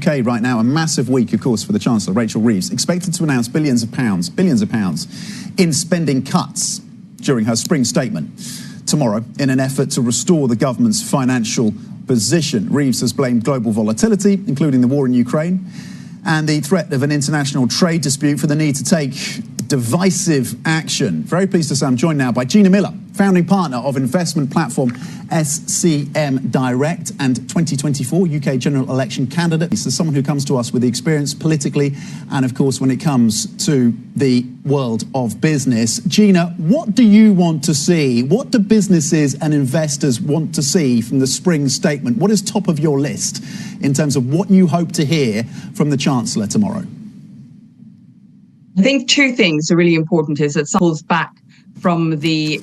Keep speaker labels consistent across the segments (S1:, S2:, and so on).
S1: UK right now, a massive week, of course, for the Chancellor, Rachel Reeves, expected to announce billions of pounds in spending cuts during her spring statement tomorrow in an effort to restore the government's financial position. Reeves has blamed global volatility, including the war in Ukraine, and the threat of an international trade dispute for the need to take divisive action. Very pleased to say I'm joined now by Gina Miller, founding partner of investment platform SCM Direct and 2024 UK general election candidate. This is someone who comes to us with the experience politically and, of course, when it comes to the world of business. Gina, what do you want to see? What do businesses and investors want to see from the spring statement? What is top of your list in terms of what you hope to hear from the Chancellor tomorrow?
S2: I think two things are really important is that pulls back from the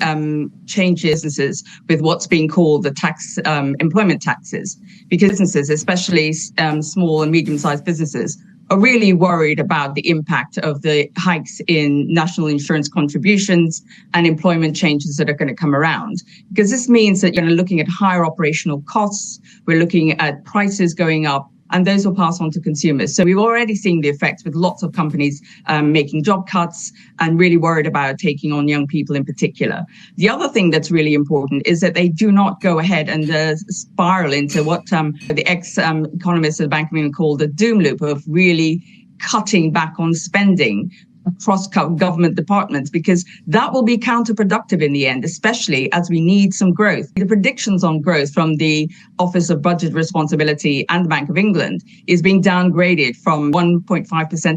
S2: changes with what's being called the tax employment taxes, because businesses, especially small and medium-sized businesses, are really worried about the impact of the hikes in national insurance contributions and employment changes that are going to come around. Because this means that you're looking at higher operational costs, we're looking at prices going up, and those will pass on to consumers. So we've already seen the effects with lots of companies making job cuts and really worried about taking on young people in particular. The other thing that's really important is that they do not go ahead and spiral into what the ex-economists of the Bank of England call the doom loop of really cutting back on spending across government departments, because that will be counterproductive in the end, especially as we need some growth. The predictions on growth from the Office of Budget Responsibility and the Bank of England is being downgraded from 1.5%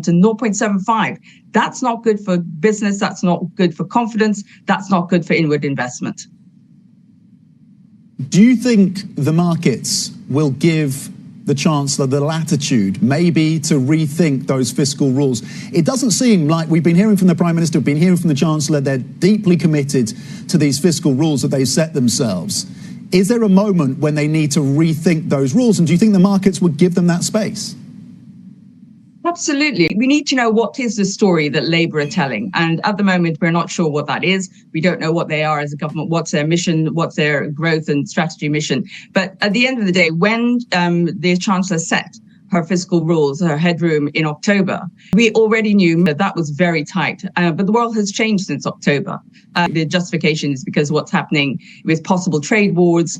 S2: to 0.75%. That's not good for business. That's not good for confidence. That's not good for inward investment.
S1: Do you think the markets will give the Chancellor the latitude maybe to rethink those fiscal rules? It doesn't seem like we've been hearing from the Prime Minister, we've been hearing from the Chancellor, they're deeply committed to these fiscal rules that they've set themselves. Is there a moment when they need to rethink those rules, and do you think the markets would give them that space?
S2: Absolutely. We need to know what is the story that Labour are telling. And at the moment, we're not sure what that is. We don't know what they are as a government, what's their mission, what's their growth and strategy mission. But at the end of the day, when the Chancellor set her fiscal rules, her headroom in October, we already knew that that was very tight. But the world has changed since October. The justification is because of what's happening with possible trade wars,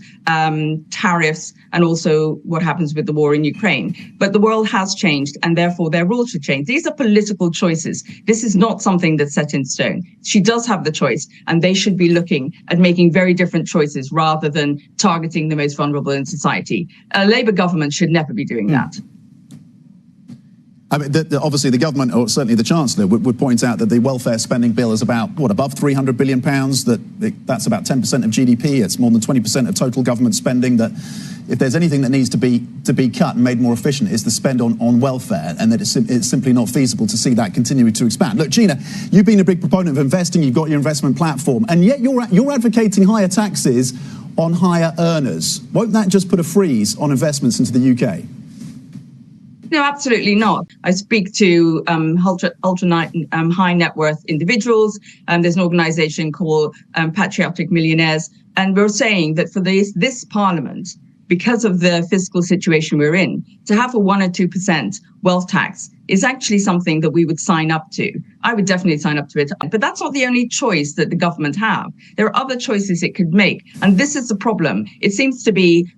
S2: tariffs, and also what happens with the war in Ukraine. But the world has changed, and therefore their rules should change. These are political choices. This is not something that's set in stone. She does have the choice, and they should be looking at making very different choices rather than targeting the most vulnerable in society. A Labour government should never be doing that.
S1: I mean, obviously the government, or certainly the Chancellor, would point out that the welfare spending bill is about, above £300 billion, that's about 10% of GDP, it's more than 20% of total government spending, that if there's anything that needs to be cut and made more efficient, is the spend on welfare, and that it's simply not feasible to see that continuing to expand. Look, Gina, you've been a big proponent of investing, you've got your investment platform, and yet you're advocating higher taxes on higher earners. Won't that just put a freeze on investments into the UK?
S2: No, absolutely not. I speak to high net worth individuals. There's an organization called Patriotic Millionaires. And we're saying that for this Parliament, because of the fiscal situation we're in, to have a 1 or 2% wealth tax is actually something that we would sign up to. I would definitely sign up to it. But that's not the only choice that the government have. There are other choices it could make. And this is the problem. It seems to be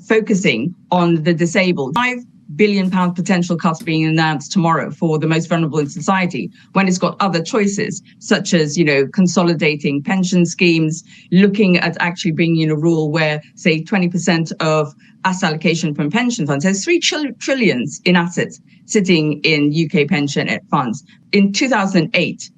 S2: focusing on the disabled. £5 billion potential cuts being announced tomorrow for the most vulnerable in society, when it's got other choices, such as, consolidating pension schemes, looking at actually bringing in a rule where, say, 20% of asset allocation from pension funds. There's 3 trillion in assets sitting in UK pension funds. In 2008,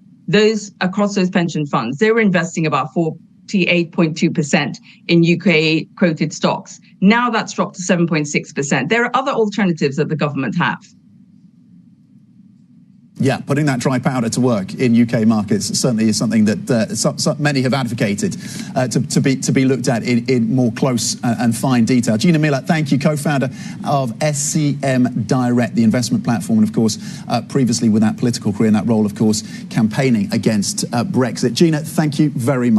S2: across those pension funds, they were investing about 48.2% in UK quoted stocks. Now that's dropped to 7.6%. There are other alternatives that the government have.
S1: Yeah, putting that dry powder to work in UK markets certainly is something that many have advocated to be looked at in more close and fine detail. Gina Miller, thank you, co-founder of SCM Direct, the investment platform, and of course, previously with that political career in that role, of course, campaigning against Brexit. Gina, thank you very much.